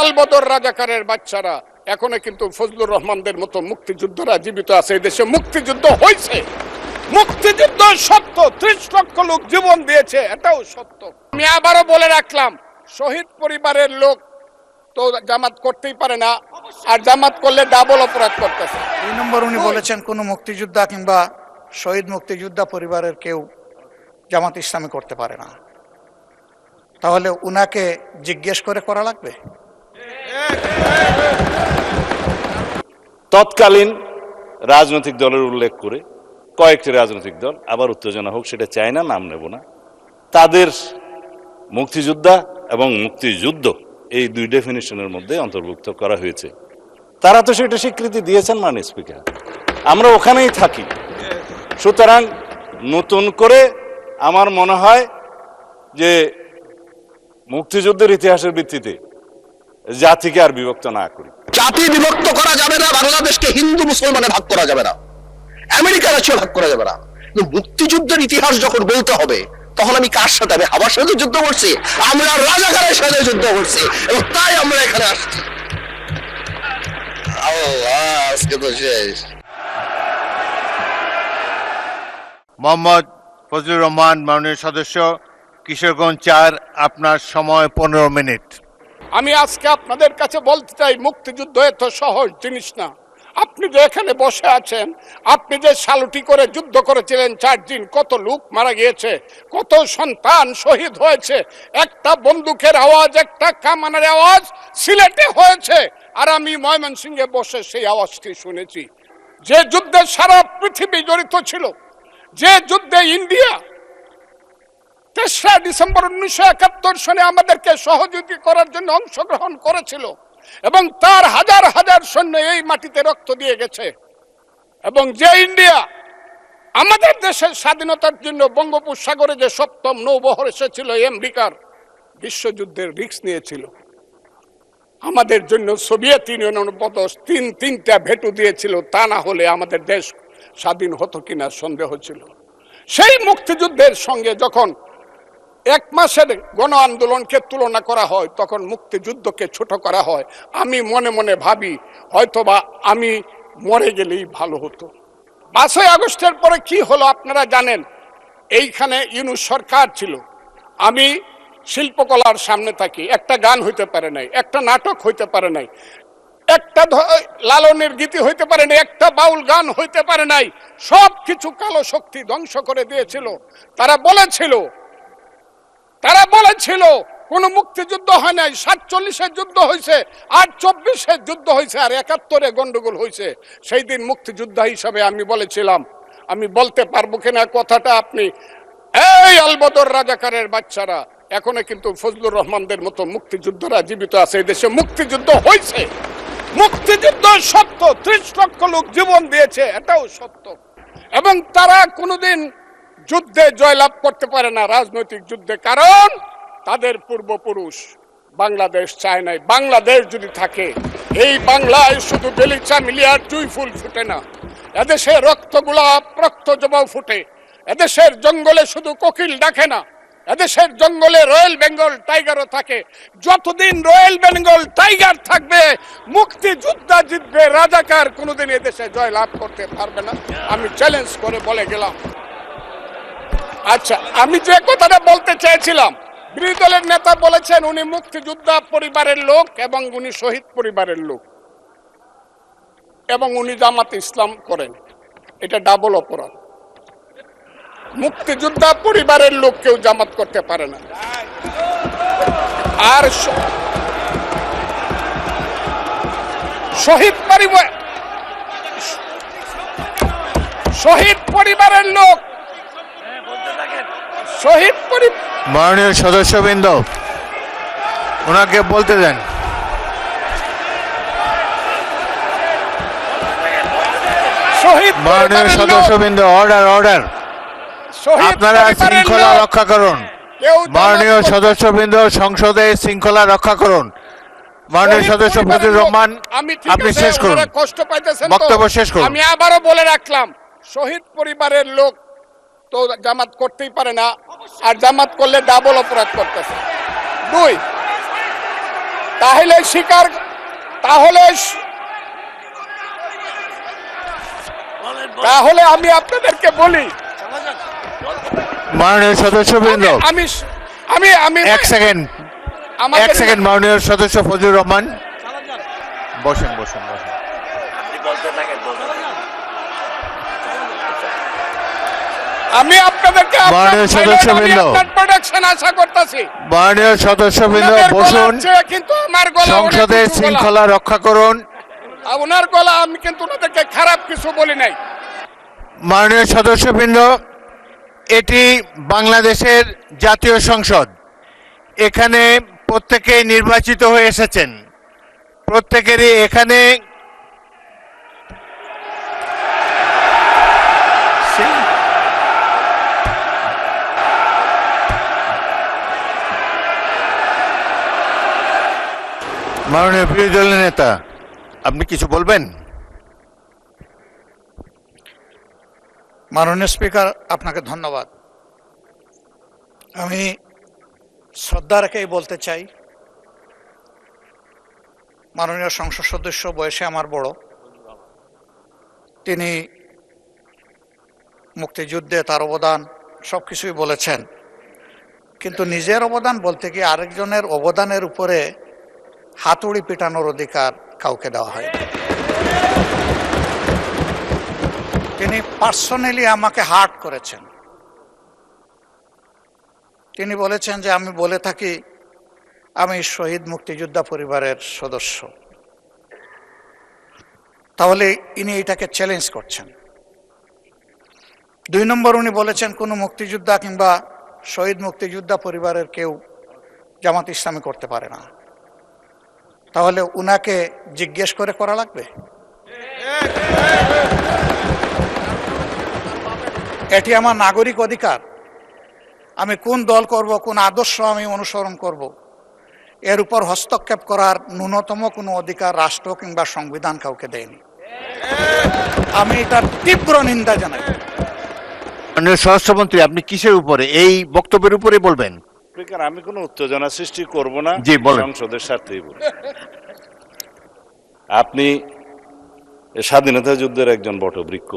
আলবদর রাজাকারের বাচ্চারা এখনো কিন্তু ফজলুর রহমানদের মতো মুক্তিযোদ্ধারা জীবিত আছে। এই দেশে মুক্তিযুদ্ধ হয়েছে, মুক্তিযুদ্ধ সত্য, 30 লক্ষ লোক জীবন দিয়েছে, এটাও সত্য। আমি আবারও বলে রাখলাম, শহীদ পরিবারের লোক তো জামাত করতেই পারে না, আর জামাত করলে ডাবল অপরাধ করতেছে। 2 নম্বর উনি বলেছেন কোন মুক্তিযোদ্ধা কিংবা শহীদ মুক্তিযোদ্ধা পরিবারের কেউ জামাত ইসলামী করতে পারে না। তাহলে উনাকে জিজ্ঞেস করে করা লাগবে। তৎকালীন রাজনৈতিক দলের উল্লেখ করে কয়েকটি রাজনৈতিক দল, আবার উত্তেজনা হোক সেটা চায় না, নাম নেব না, তাদের মুক্তিযোদ্ধা এবং মুক্তিযুদ্ধ এই 2 ডেফিনিশনের মধ্যে অন্তর্ভুক্ত করা হয়েছে। তারা তো সেটা স্বীকৃতি দিয়েছেন মাননীয় স্পিকার, আমরা ওখানেই থাকি। সুতরাং নতুন করে আমার মনে হয় যে মুক্তিযুদ্ধের ইতিহাসের ভিত্তিতে জাতিকে আর বিভক্ত না করি। জাতি বিভক্ত করা যাবে না, বাংলাদেশকে হিন্দু মুসলমানে ভাগ করা যাবে না, আমেরিকার চেয়ে ভাগ করা যাবে না। কিন্তু মুক্তিযুদ্ধের ইতিহাস যখন বলতে হবে, তখন আমি কার সাথে? আমি হাবার সাথে যুদ্ধ করছি, আমরা রাজাকারের সাথে যুদ্ধ করছি, এবং তাই আমরা এখানে আসছি। আজকে তো শেষ। মোহাম্মদ ফজলুর রহমান, মাননীয় সদস্য, কিশোরগঞ্জ 4, আপনার সময় 15 মিনিট। আমি আজকে আপনাদের কাছে বলতে চাই, মুক্তিযুদ্ধ এত সহজ জিনিস না। আপনি যে এখানে বসে আছেন, আপনি যে সালুটি করে যুদ্ধ করেছিলেন 4 দিন, কত লোক মারা গিয়েছে, কত সন্তান শহীদ হয়েছে, একটা বন্দুকের আওয়াজ, একটা কামানের আওয়াজ সিলেটে হয়েছে, আর আমি ময়মনসিংহে বসে সেই আওয়াজটি শুনেছি। যে যুদ্ধে সারা পৃথিবী জড়িত ছিল, যে যুদ্ধে ইন্ডিয়া 3রা ডিসেম্বর 1971 সনে আমাদেরকে সহযোগী করার জন্য অংশগ্রহণ করেছিল, এবং তার হাজার হাজার সৈন্য এই মাটিতে রক্ত দিয়ে গেছে, এবং যে ইন্ডিয়া আমাদের দেশের স্বাধীনতার জন্য বঙ্গোপসাগরে যে 7ম নৌবহর এসেছিল আমেরিকার, বিশ্বযুদ্ধের রিস্ক নিয়েছিল, আমাদের জন্য সোভিয়েত ইউনিয়নের বদল 3টা ভেটো দিয়েছিল, তা না হলে আমাদের দেশ স্বাধীন হতো কিনা সন্দেহ ছিল। সেই মুক্তিযুদ্ধের সঙ্গে যখন 1 মাসের গণ আন্দোলনকে তুলনা করা হয়, তখন মুক্তিযুদ্ধকে ছোট করা হয়। আমি মনে মনে ভাবি, হয়তোবা আমি মরে গেলেই ভালো হতো। 5ই আগস্টের পরে কি হলো আপনারা জানেন। এইখানে ইউনূস সরকার ছিল, আমি শিল্পকলার সামনে থাকি, একটা গান হইতে পারে নাই, একটা নাটক হইতে পারে নাই, একটা লালনের গীতি হইতে পারে নাই, একটা বাউল গান হইতে পারে নাই। সব কিছু কালো শক্তি ধ্বংস করে দিয়েছিল। তারা বলেছিল কোন মুক্তিযুদ্ধ হয় নাই, 47-এ যুদ্ধ হয়েছে, আর 24-এ যুদ্ধ হয়েছে, আর 71-এ গন্ডগোল হয়েছে। সেই দিন মুক্তিযোদ্ধা হিসাবে আমি বলেছিলাম, আমি বলতে পারবো কিনা কথাটা আপনি, এই আলবদর রাজাকারের বাচ্চারা এখনো কিন্তু ফজলুর রহমানদের মতো মুক্তিযোদ্ধারা জীবিত আছে। এই দেশে মুক্তিযুদ্ধ হয়েছে, মুক্তিযুদ্ধ সত্য, 30 লক্ষ লোক জীবন দিয়েছে, এটাও সত্য। এবং তারা কোনোদিন যুদ্ধে জয়লাভ করতে পারে না, রাজনৈতিক যুদ্ধে, কারণ তাদের পূর্বপুরুষ বাংলাদেশ চায় নাই। বাংলাদেশ যদি থাকে, এই বাংলায় শুধু বেলিচা মিলিয়ার জুই ফুল ফুটে না, এদেশে রক্তগোলাপ, রক্ত জবা ফুটে, এদেশের জঙ্গলে শুধু কোকিল ডাকে না, এদেশের জঙ্গলে রয়্যাল বেঙ্গল টাইগারও থাকে। যতদিন রয়্যাল বেঙ্গল টাইগার থাকবে, মুক্তিযোদ্ধা জিতবে, রাজাকার কোনোদিন এদেশে জয় লাভ করতে পারবে না। আমি চ্যালেঞ্জ করে বলে গেলাম। আচ্ছা, আমি যে কথাটা বলতে চেয়েছিলাম, বিরোধী দলের নেতা বলেছেন উনি মুক্তিযোদ্ধা পরিবারের লোক এবং উনি শহীদ পরিবারের লোক, এবং উনি জামাত ইসলাম করেন, এটা ডাবল অপরাধ। মুক্তিযোদ্ধা পরিবারের লোক কেউ জামাত করতে পারে না। আর শহীদ পরিবারের লোক, মাননীয় সদস্যবৃন্দ, ওনাকে বলতে দেন। মাননীয় সদস্যবৃন্দ, অর্ডার। আপনারা শৃঙ্খলা রক্ষা করুন। মাননীয় সদস্যবৃন্দ, সংসদে শৃঙ্খলা রক্ষা করুন। মাননীয় সদস্য ফজলুর রহমান, আপনি শেষ করুন, কষ্ট পাইতেছেন, বক্তব্য শেষ করুন। আমি আবারও বলে রাখলাম, শহীদ পরিবারের লোক তো জামাত করতেই পারে না, আর জামাত করলে ডাবল অপরাধ করতেছে। 2, তাহলে স্বীকার তাহলে তাহলে আমি আপনাদেরকে বলি, মাননীয় সদস্যবৃন্দ, আমি আমি আমি এক সেকেন্ড মাননীয় সদস্য ফজলুর রহমান, বসেন বসেন বসেন। আমি আপনাদেরকে মাননীয় সদস্যবৃন্দ, প্রোডাকশন আশা করতেছি। মাননীয় সদস্যবৃন্দ বসুন, কিন্তু আমার গলা সংসদের শৃঙ্খলা রক্ষা করুন। ওনার গলা, আমি কিন্তু ওনাদেরকে খারাপ কিছু বলি নাই। মাননীয় সদস্যবৃন্দ, এটি বাংলাদেশের জাতীয় সংসদ। এখানে প্রত্যেকেই নির্বাচিত হয়ে এসেছেন, প্রত্যেকেরই এখানে মাননীয় বিরোধী দলের নেতা, আপনি কিছু বলবেন? মাননীয় স্পিকার, আপনাকে ধন্যবাদ। আমি শ্রদ্ধা রেখেই বলতে চাই, মাননীয় সংসদ সদস্য বয়সে আমার বড়, তিনি মুক্তিযুদ্ধে তার অবদান সবকিছুই বলেছেন, কিন্তু নিজের অবদান বলতে গিয়ে আরেকজনের অবদানের উপরে হাতুড়ি পিটানোর অধিকার কাউকে দেওয়া হয়নি। তিনি পার্সোনালি আমাকে হার্ট করেছেন। তিনি বলেছেন যে আমি বলে থাকি আমি শহীদ মুক্তিযোদ্ধা পরিবারের সদস্য, তাহলে ইনি এটাকে চ্যালেঞ্জ করছেন। 2 নম্বর, উনি বলেছেন কোনো মুক্তিযোদ্ধা কিংবা শহীদ মুক্তিযোদ্ধা পরিবারের কেউ জামাত ইসলামী করতে পারে না, তাহলে উনাকে জিজ্ঞেস করে করা লাগবে? এটি আমার নাগরিক অধিকার। আমি কোন দল করব, কোন আদর্শ আমি অনুসরণ করব, এর উপর হস্তক্ষেপ করার ন্যূনতম কোনো অধিকার রাষ্ট্র কিংবা সংবিধান কাউকে দেয়নি। আমি এটার তীব্র নিন্দা জানাই। মাননীয় স্বরাষ্ট্রমন্ত্রী, আপনি কিসের উপরে, এই বক্তব্যের উপরে বলবেন? স্পিকার, আমি কোনো উত্তেজনা সৃষ্টি করব না, জি বলেন। সংসদের স্বার্থেই বলি। আপনি স্বাধীনতা যুদ্ধের একজন বটবৃক্ষ,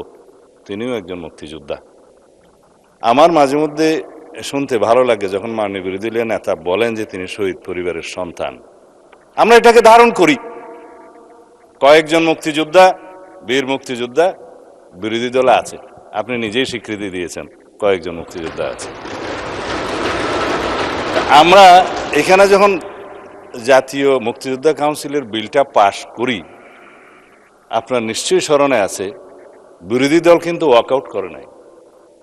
তিনিও একজন মুক্তিযোদ্ধা। আমার মাঝে মধ্যে শুনতে ভালো লাগে যখন মাননীয় বিরোধী দলীয় নেতা বলেন যে তিনি শহীদ পরিবারের সন্তান। আমরা এটাকে ধারণ করি। কয়েকজন মুক্তিযোদ্ধা, বীর মুক্তিযোদ্ধা বিরোধী দলে আছে, আপনি নিজেই স্বীকৃতি দিয়েছেন কয়েকজন মুক্তিযোদ্ধা আছে। আমরা এখানে যখন জাতীয় মুক্তিযোদ্ধা কাউন্সিলের বিলটা পাশ করি, আপনার নিশ্চয়ই স্মরণে আছে বিরোধী দল কিন্তু ওয়াকআউট করে নাই,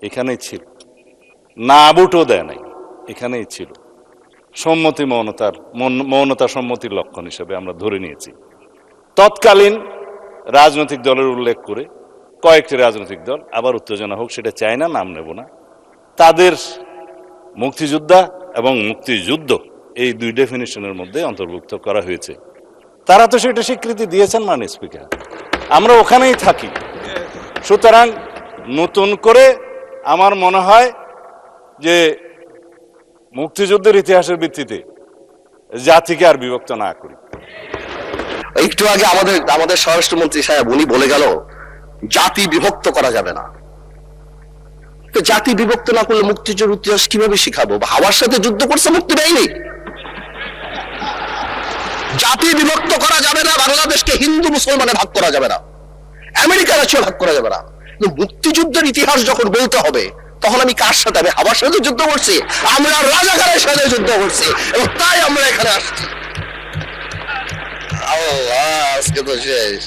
এখানেই ছিল, না ভোটও দেয় নাই, এখানেই ছিল। সম্মতি মৌনতা সম্মতির লক্ষণ হিসেবে আমরা ধরে নিয়েছি। তৎকালীন রাজনৈতিক দলের উল্লেখ করে কয়েকটি রাজনৈতিক দল, আবার উত্তেজনা হোক সেটা চায় না, নাম নেব না, তাদের মুক্তিযোদ্ধা এবং মুক্তিযুদ্ধ এই 2 ডেফিনিশনের মধ্যে অন্তর্ভুক্ত করা হয়েছে। তারা তো সেটা স্বীকৃতি দিয়েছেন মাননীয় স্পিকার, আমরা ওখানেই থাকি। সুতরাং নতুন করে আমার মনে হয় যে মুক্তিযুদ্ধের ইতিহাসের ভিত্তিতে জাতিকে আর বিভক্ত না করি। একটু আগে আমাদের স্বরাষ্ট্রমন্ত্রী সাহেব উনি বলে গেল জাতি বিভক্ত করা যাবে না। তো জাতি বিভক্ত না করলে মুক্তিযুদ্ধের ইতিহাস কিভাবে শিখাবো? হাওয়ার সাথে যুদ্ধ করছে, মুক্তি দেয়নি। জাতি বিভক্ত করা যাবে না, বাংলাদেশকে হিন্দু মুসলমানে ভাগ করা যাবে না, আমেরিকার আছে ভাগ করা যাবে না। মুক্তিযুদ্ধের ইতিহাস যখন বলতে হবে তখন আমি কার সাথে? আমি হাওয়ার সাথে যুদ্ধ করছি, আমরা রাজাকারের সাথে যুদ্ধ করছি, এবং তাই আমরা এখানে আসছি। আজকে তো শেষ,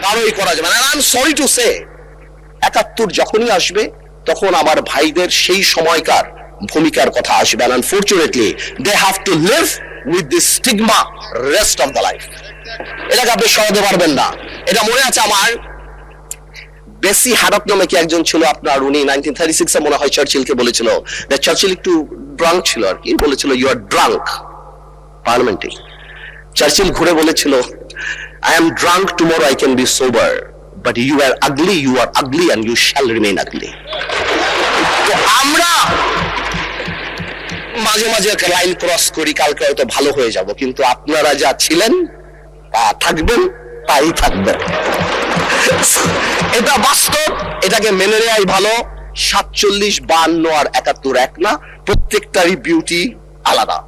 কারোই করা যাবে না। I am sorry to say, ৭১ যখনই আসবে তখন আমার ভাইদের সেই সময়কার ভূমিকার কথা আসবে। And unfortunately, they have to live with this stigma rest of the life. এটাকে আপনি সরাতে পারবেন না। এটা মনে আছে আমার, বেসি হ্যাডপ নামে কি একজন ছিল আপনার, উনি 1936 এ মনে হয় চার্চিলকে বলেছিল, চার্চিল একটু ড্রাঙ্ক ছিল আর কি, বলেছিল ইউ আর ড্রাঙ্ক পার্লামেন্টে। চার্চিল ঘুরে বলেছিল I am drunk, tomorrow I can be sober, but you are ugly and you shall remain ugly. তো আমরা মাঝে মাঝে একটা লাইন ক্রস করি, কালকে হয়তো ভালো হয়ে যাব, কিন্তু আপনারা যা ছিলেন তা থাকবেন, তাই থাকবেন। এটা বাস্তব, এটাকে মেনে নেওয়াই ভালো। 47, 52 আর 71 এক না, প্রত্যেকটারই বিউটি আলাদা।